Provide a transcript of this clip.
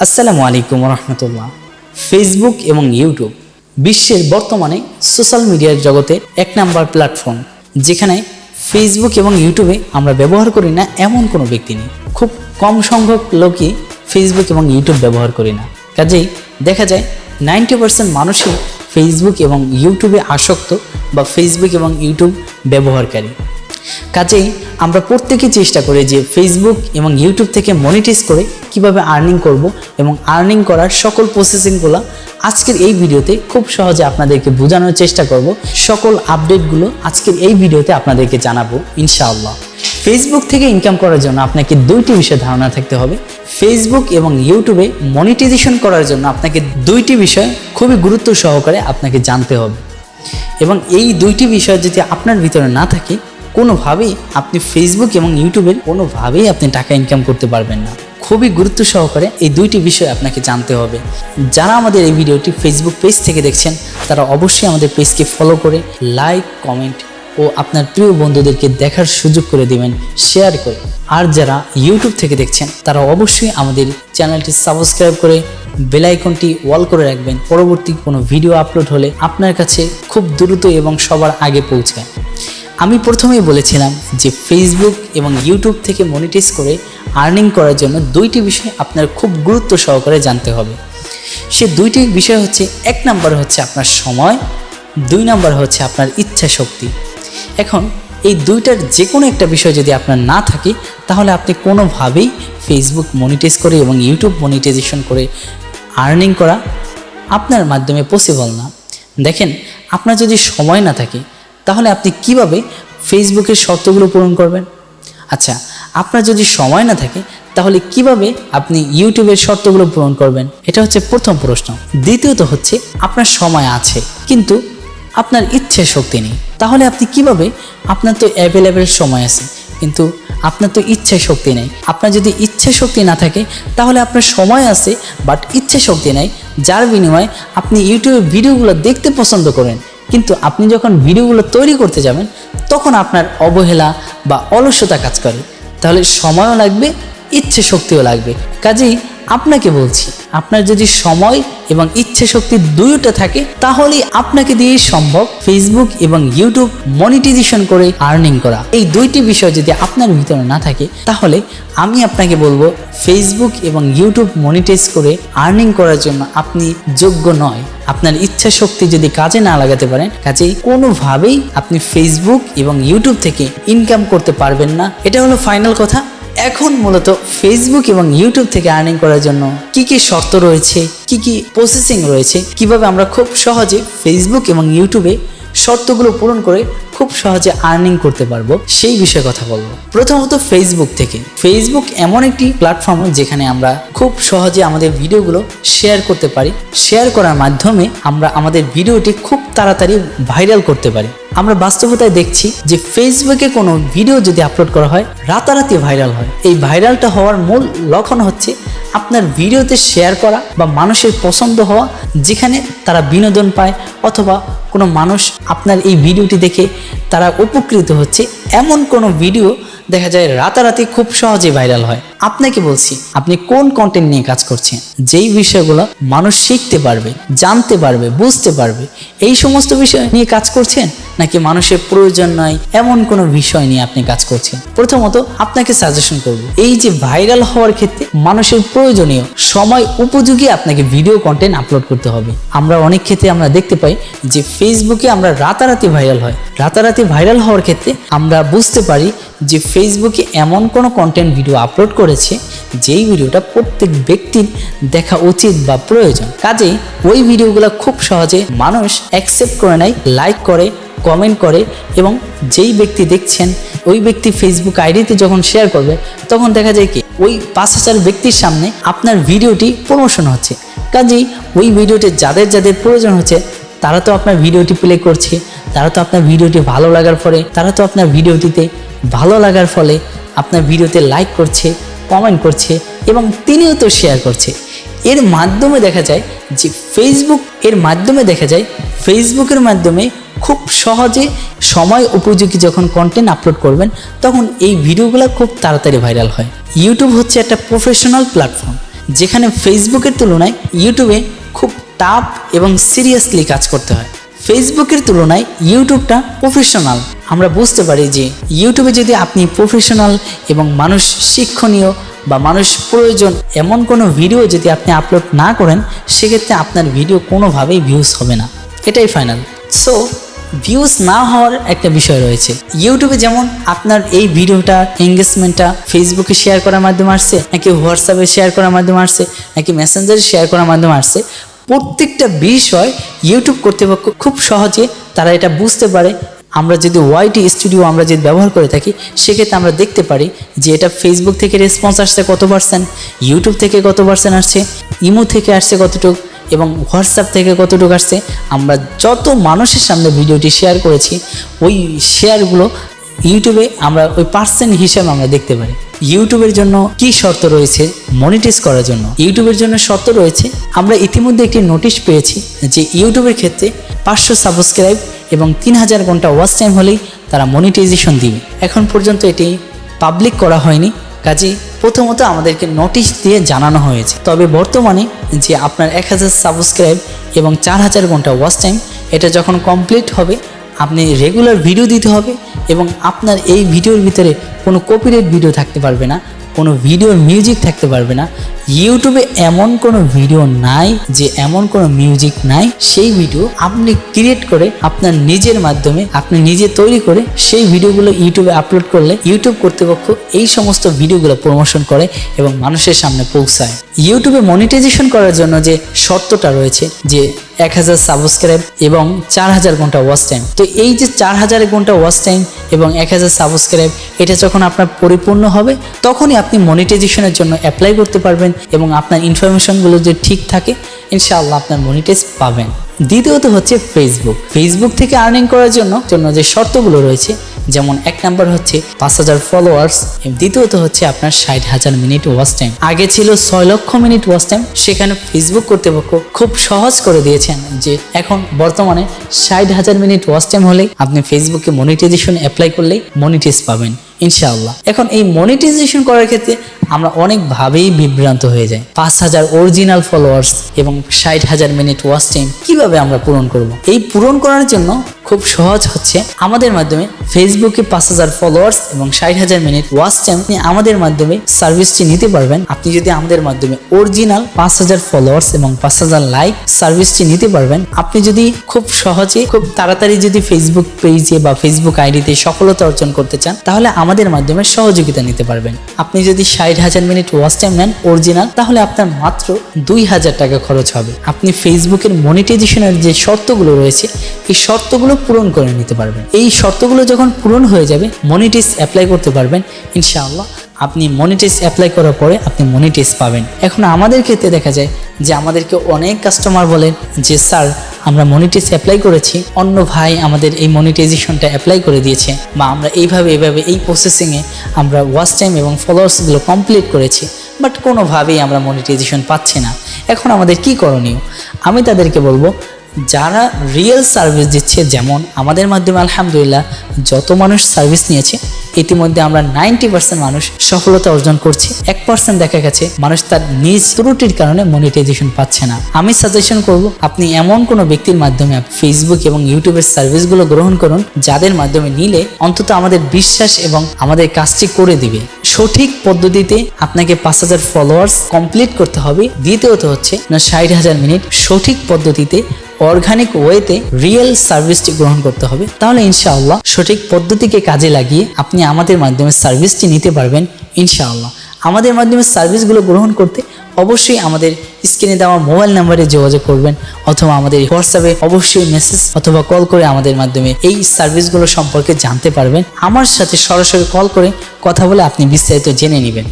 আসসালামু আলাইকুম রহমতুল্লাহ। ফেসবুক এবং ইউটিউব বিশ্বের বর্তমানে সোশ্যাল মিডিয়ার জগতে এক নাম্বার প্ল্যাটফর্ম, যেখানে ফেসবুক এবং ইউটিউবে আমরা ব্যবহার করি না এমন কোনো ব্যক্তি নেই। খুব কম সংখ্যক লোকই ফেসবুক এবং ইউটিউব ব্যবহার করি না। কাজেই দেখা যায় 90% মানুষই ফেসবুক এবং ইউটিউবে আসক্ত বা ফেসবুক এবং ইউটিউব ব্যবহারকারী। কাজেই আমরা প্রত্যেকেই চেষ্টা করি যে ফেসবুক এবং ইউটিউব থেকে মনিটাইজ করে কিভাবে আর্নিং করব এবং আর্নিং করার সকল প্রসেসিংগুলো আজকের এই ভিডিওতে খুব সহজে আপনাদেরকে বোঝানোর চেষ্টা করব। সকল আপডেটগুলো আজকের এই ভিডিওতে আপনাদেরকে জানাবো ইনশাআল্লাহ। ফেসবুক থেকে ইনকাম করার জন্য আপনাকে দুইটি বিষয়ে ধারণা থাকতে হবে। ফেসবুক এবং ইউটিউবে মনিটাইজেশন করার জন্য আপনাকে দুইটি বিষয় খুবই গুরুত্ব সহকারে আপনাকে জানতে হবে, এবং এই দুইটি বিষয় যদি আপনার ভিতরে না থাকে কোনোভাবেই আপনি ফেসবুক এবং ইউটিউবের কোনোভাবেই আপনি টাকা ইনকাম করতে পারবেন না। খুবই গুরুত্ব সহকারে এই দুইটি বিষয় আপনাকে জানতে হবে। যারা আমাদের এই ভিডিওটি ফেসবুক পেজ থেকে দেখছেন তারা অবশ্যই আমাদের পেজকে ফলো করে লাইক, কমেন্ট ও আপনার প্রিয় বন্ধুদেরকে দেখার সুযোগ করে দিবেন শেয়ার করে। আর যারা ইউটিউব থেকে দেখছেন তারা অবশ্যই আমাদের চ্যানেলটি সাবস্ক্রাইব করে বেল আইকনটি অল করে রাখবেন। পরবর্তী কোনো ভিডিও আপলোড হলে আপনার কাছে খুব দ্রুত এবং সবার আগে পৌঁছায়। আমি প্রথমেই বলেছিলাম যে ফেসবুক এবং ইউটিউব থেকে মনিটাইজ করে আর্নিং করার জন্য দুইটি বিষয় আপনার খুব গুরুত্ব সহকারে জানতে হবে। সে দুইটি বিষয় হচ্ছে, এক নাম্বার হচ্ছে আপনার সময়, দুই নাম্বার হচ্ছে আপনার ইচ্ছা শক্তি। এখন এই দুইটার যে কোনো একটা বিষয় যদি আপনার না থাকে তাহলে আপনি কোনোভাবেই ফেসবুক মনিটাইজ করে এবং ইউটিউব মনিটাইজেশন করে আর্নিং করা আপনার মাধ্যমে পসিবল না। দেখেন, আপনার যদি সময় না থাকে তাহলে আপনি কিভাবে ফেসবুকের শর্তগুলো পূরণ করবেন? আচ্ছা, আপনার যদি সময় না থাকে তাহলে কিভাবে আপনি ইউটিউবের শর্তগুলো পূরণ করবেন? এটা হচ্ছে প্রথম প্রশ্ন। দ্বিতীয়ত হচ্ছে, আপনার সময় আছে কিন্তু আপনার ইচ্ছে শক্তি নেই, তাহলে আপনি কিভাবে? আপনার তো অ্যাভেলেবেল সময় আছে কিন্তু আপনার তো ইচ্ছে শক্তি নেই। আপনার যদি ইচ্ছে শক্তি না থাকে তাহলে আপনার সময় আছে বাট ইচ্ছে শক্তি নেই, যার বিনিময়ে আপনি ইউটিউবে ভিডিওগুলো দেখতে পছন্দ করেন, কিন্তু আপনি যখন ভিডিওগুলো তৈরি করতে যাবেন তখন আপনার অবহেলা বা অলসতা কাজ করে। তাহলে সময়ও লাগবে, ইচ্ছে শক্তিও লাগবে। কাজেই আপনাকে বলছি, আপনার যদি সময় এবং ইচ্ছে শক্তি দুইটা থাকে তাহলেই আপনাকে দিয়ে সম্ভব ফেসবুক এবং ইউটিউব মনিটাইজেশন করে আর্নিং করা। এই দুইটি বিষয় যদি আপনার ভিতরে না থাকে তাহলে আমি আপনাকে বলবো ফেসবুক এবং ইউটিউব মনিটাইজ করে আর্নিং করার জন্য আপনি যোগ্য নয়। আপনার ইচ্ছা শক্তি যদি কাজে না লাগাতে পারেন, কাজেই কোনোভাবেই আপনি ফেসবুক এবং ইউটিউব থেকে ইনকাম করতে পারবেন না। এটা হলো ফাইনাল কথা। এখন মূলত ফেসবুক এবং ইউটিউব থেকে আর্নিং করার জন্য কি কি শর্ত রয়েছে, কি কি প্রসেসিং রয়েছে, কিভাবে আমরা খুব সহজে ফেসবুক এবং ইউটিউবে শর্তগুলো পূরণ করে খুব সহজে আর্নিং করতে পারবো সেই বিষয়ে কথা বলবো। প্রথমত ফেসবুক থেকে। ফেসবুক এমন একটি প্ল্যাটফর্ম যেখানে আমরা খুব সহজে আমাদের ভিডিওগুলো শেয়ার করতে পারি। শেয়ার করার মাধ্যমে আমরা আমাদের ভিডিওটি খুব তাড়াতাড়ি ভাইরাল করতে পারি। আমরা বাস্তবতায় দেখছি যে ফেসবুকে কোনো ভিডিও যদি আপলোড করা হয় রাতারাতি ভাইরাল হয়। এই ভাইরালটা হওয়ার মূল লক্ষণ হচ্ছে আপনার ভিডিওতে শেয়ার করা বা মানুষের পছন্দ হওয়া, যেখানে তারা বিনোদন পায় অথবা কোনো মানুষ আপনার এই ভিডিওটি দেখে তারা উপকৃত হচ্ছে, এমন কোনো ভিডিও দেখা যায় রাতারাতি খুব সহজে ভাইরাল হয়। আপনাকে বলছি, আপনি কোন কন্টেন্ট নিয়ে কাজ করছেন, যেই বিষয়গুলো মানুষ শিখতে পারবে, জানতে পারবে, বুঝতে পারবে, এই সমস্ত বিষয় নিয়ে কাজ করছেন নাকি মানুষের প্রয়োজন নয় এমন কোনো বিষয় নিয়ে আপনি কাজ করছেন? প্রথমত আপনাকে সাজেশন করব, এই যে ভাইরাল হওয়ার ক্ষেত্রে মানুষের প্রয়োজনীয় সময় উপযোগী আপনাকে ভিডিও কন্টেন্ট আপলোড করতে হবে। আমরা অনেক ক্ষেত্রে আমরা দেখতে পাই যে ফেসবুকে আমরা রাতারাতি ভাইরাল হয়। রাতারাতি ভাইরাল হওয়ার ক্ষেত্রে আমরা বুঝতে পারি যে ফেসবুকে এমন কোনো কন্টেন্ট ভিডিও আপলোড করেছে যেই ভিডিওটা প্রত্যেক ব্যক্তির দেখা উচিত বা প্রয়োজন। কাজেই ওই ভিডিওগুলো খুব সহজে মানুষ অ্যাকসেপ্ট করে নেয়, লাইক করে, কমেন্ট করে, এবং যেই ব্যক্তি দেখছেন ওই ব্যক্তি ফেসবুক আইডিতে যখন শেয়ার করবে তখন দেখা যায় কি ওই 5,000 ব্যক্তির সামনে আপনার ভিডিওটি প্রমোশন হচ্ছে। কাজেই ওই ভিডিওটি যাদের যাদের প্রয়োজন হচ্ছে তারা তো আপনার ভিডিওটি প্লে করছে, তারা তো আপনার ভিডিওটি ভালো লাগার ফলে আপনার ভিডিওতে লাইক করছে, কমেন্ট করছে এবং তিনিও তো শেয়ার করছে। এর মাধ্যমে দেখা যায় যে ফেসবুকের মাধ্যমে খুব সহজে সময় উপযোগী যখন কন্টেন্ট আপলোড করবেন তখন এই ভিডিওগুলো খুব তাড়াতাড়ি ভাইরাল হয়। ইউটিউব হচ্ছে একটা প্রফেশনাল প্ল্যাটফর্ম, যেখানে ফেসবুকের তুলনায় ইউটিউবে খুব টাফ এবং সিরিয়াসলি কাজ করতে হয়। ফেসবুকের তুলনায় ইউটিউবটা প্রফেশনাল। আমরা বুঝতে পারি যে ইউটিউবে যদি আপনি প্রফেশনাল এবং মানুষ শিক্ষণীয় বা মানুষ প্রয়োজন এমন কোনো ভিডিও যদি আপনি আপলোড না করেন, সেক্ষেত্রে আপনার ভিডিও কোনোভাবেই ভিউজ হবে না, এটাই ফাইনাল। সো ভিউজ না হওয়ার একটা বিষয় রয়েছে। ইউটিউবে যেমন আপনার এই ভিডিওটা এঙ্গেজমেন্টটা ফেসবুকে শেয়ার করার মাধ্যমে আসছে, নাকি হোয়াটসঅ্যাপে শেয়ার করার মাধ্যমে আসছে, নাকি মেসেঞ্জারে শেয়ার করার মাধ্যমে আসছে, প্রত্যেকটা বিষয় ইউটিউব কর্তৃপক্ষ খুব সহজে তারা এটা বুঝতে পারে। আমরা যদি ওয়াইটি স্টুডিও আমরা যদি ব্যবহার করে থাকি, সেক্ষেত্রে আমরা দেখতে পারি যে এটা ফেসবুক থেকে রেসপন্স আসছে কত পার্সেন্ট, ইউটিউব থেকে কত পার্সেন্ট আসছে, ইমো থেকে আসছে কতটুকু, এবং হোয়াটসঅ্যাপ থেকে কতটুকু আসছে। আমরা যত মানুষের সামনে ভিডিওটি শেয়ার করেছি, ওই শেয়ারগুলো ইউটিউবে আমরা ওই পার্সেন্ট হিসাবে আমরা দেখতে পারি। ইউটিউবের জন্য কি শর্ত রয়েছে মনিটাইজ করার জন্য? ইউটিউবের জন্য শর্ত রয়েছে, আমরা ইতিমধ্যে একটি নোটিশ পেয়েছি যে ইউটিউবের ক্ষেত্রে 500 সাবস্ক্রাইব এবং 3000 ঘন্টা ওয়াচ টাইম হলেই তারা মনিটাইজেশন দিবে। এখন পর্যন্ত এটি পাবলিক করা হয়নি, কাজেই প্রথমত আমাদেরকে নোটিশ দিয়ে জানানো হয়েছে। তবে বর্তমানে যে আপনার 1000 সাবস্ক্রাইব এবং 4000 ঘন্টা ওয়াচ টাইম, এটা যখন কমপ্লিট হবে আপনি রেগুলার ভিডিও দিতে হবে এবং আপনার এই ভিডিওর ভিতরে কোনো কপিরাইট ভিডিও থাকতে পারবে না, কোনো ভিডিওর মিউজিক থাকতে পারবে না। ইউটিউবে এমন কোনো ভিডিও নাই যে এমন কোনো মিউজিক নাই, সেই ভিডিও আপনি ক্রিয়েট করে আপনার নিজের মাধ্যমে আপনি নিজে তৈরি করে সেই ভিডিওগুলো ইউটিউবে আপলোড করলে ইউটিউব কর্তৃপক্ষ এই সমস্ত ভিডিওগুলো প্রমোশন করে এবং মানুষের সামনে পৌঁছায়। ইউটিউবে মনিটাইজেশন করার জন্য যে শর্তটা রয়েছে যে 1000 সাবস্ক্রাইব এবং 4000 ঘন্টা ওয়াচ টাইম, তো এই যে 4000 ঘন্টা ওয়াচ টাইম এবং 1000 সাবস্ক্রাইব, এটা যখন আপনার পরিপূর্ণ হবে তখনই আপনি মনিটাইজেশনের জন্য অ্যাপ্লাই করতে পারবেন এবং আপনার ইনফরমেশনগুলো যদি ঠিক থাকে ইনশাআল্লাহ আপনার মনিটাইজ পাবেন। দ্বিতীয়ত হচ্ছে ফেসবুক থেকে আর্নিং করার জন্য যে শর্তগুলো রয়েছে, যেমন 1 নাম্বার হচ্ছে 5000 ফলোয়ার্স, দ্বিতীয়ত হচ্ছে আপনার 60,000 মিনিট ওয়াচ টাইম। আগে ছিল 6 লক্ষ মিনিট ওয়াচ টাইম, সেখানে ফেসবুক কর্তৃপক্ষ খুব সহজ করে দিয়েছেন যে এখন বর্তমানে 60,000 মিনিট ওয়াচ টাইম হলেই আপনি ফেসবুকে মনিটাইজেশন অ্যাপ্লাই করলেই মনিটাইজ পাবেন ইনশাআল্লাহ। এখন এই মনিটাইজেশন করার ক্ষেত্রে আমরা অনেকভাবেই বিভ্রান্ত হয়ে যাই। 5000 অরিজিনাল ফলোয়ার্স এবং 60,000 মিনিট ওয়াচ টাইম কিভাবে আমরা পূরণ করব? এই পূরণ করার জন্য খুব সহজ হচ্ছে আমাদের মাধ্যমে ফেসবুকে 5000 ফলোয়ার্স এবং 60,000 মিনিট ওয়াচ টাইম আমাদের মাধ্যমে সার্ভিসটি নিতে পারবেন। আপনি যদি আমাদের মাধ্যমে অরিজিনাল 5000 ফলোয়ার্স এবং 5000 লাইক সার্ভিসটি নিতে পারবেন। আপনি যদি খুব সহজে খুব তাড়াতাড়ি যদি ফেসবুক পেজে বা ফেসবুক আইডিতে সফলতা অর্জন করতে চান, তাহলে আমাদের মাধ্যমে সহযোগিতা নিতে পারবেন। আপনি যদি 60,000 মিনিট ওয়াচ টাইম নেন অরিজিনাল, তাহলে আপনার মাত্র 2000 টাকা খরচ হবে। আপনি ফেসবুকের মনিটাইজেশনের যে শর্তগুলো রয়েছে, এই শর্তগুলো পূরণ করে নিতে পারবেন। এই শর্তগুলো যখন পূরণ হয়ে যাবে মনিটাইজ অ্যাপ্লাই করতে পারবেন ইনশাআল্লাহ। আপনি মনিটাইজ অ্যাপ্লাই করার পরে আপনি মনিটাইজ পাবেন। এখন আমাদের ক্ষেত্রে দেখা যায় যে আমাদেরকে অনেক কাস্টমার বলেন যে স্যার আমরা মনিটাইজ অ্যাপ্লাই করেছি, অন্য ভাই আমাদের এই মনিটাইজেশনটা অ্যাপ্লাই করে দিয়েছে, বা আমরা এইভাবে এই প্রসেসিংয়ে আমরা ওয়াচ টাইম এবং ফলোয়ার্সগুলো কমপ্লিট করেছি, বাট কোনোভাবেই আমরা মনিটাইজেশন পাচ্ছি না। এখন আমাদের কি করণীয়? আমি তাদেরকে বলবো, যারা রিয়েল সার্ভিস দিচ্ছে, যেমন আমাদের মাধ্যমে আলহামদুলিল্লাহ যত মানুষ সার্ভিস নিয়েছে ইতিমধ্যে আমরা 90% মানুষ সফলতা অর্জন করছি। 1% দেখা গেছে মানুষ তার নিজ ত্রুটির কারণে মনিটাইজেশন পাচ্ছে না। আমি সাজেশন করব আপনি এমন কোনো ব্যক্তির মাধ্যমে ফেসবুক এবং ইউটিউবের সার্ভিসগুলো গ্রহণ করুন, যাদের মাধ্যমে নিলে অন্তত আমাদের বিশ্বাস এবং আমাদের কাজটি করে দিবে। সঠিক পদ্ধতিতে আপনাকে 5000 ফলোয়ার্স কমপ্লিট করতে হবে। দ্বিতীয়ত হচ্ছে 60,000 মিনিট সঠিক পদ্ধতিতে অর্গানিক ওয়েতে রিয়েল সার্ভিসটি গ্রহণ করতে হবে। তাহলে ইনশাআল্লাহ সঠিক পদ্ধতিকে কাজে লাগিয়ে আপনি আমাদের মাধ্যমে সার্ভিসটি নিতে পারবেন ইনশাআল্লাহ। আমাদের মাধ্যমে সার্ভিসগুলো গ্রহণ করতে অবশ্যই আমাদের স্ক্রিনে দেওয়া মোবাইল নাম্বারে যোগাযোগ করবেন, অথবা আমাদের হোয়াটসঅ্যাপে অবশ্যই মেসেজ অথবা কল করে আমাদের মাধ্যমে এই সার্ভিসগুলো সম্পর্কে জানতে পারবেন। আমার সাথে সরাসরি কল করে কথা বলে আপনি বিস্তারিত জেনে নেবেন।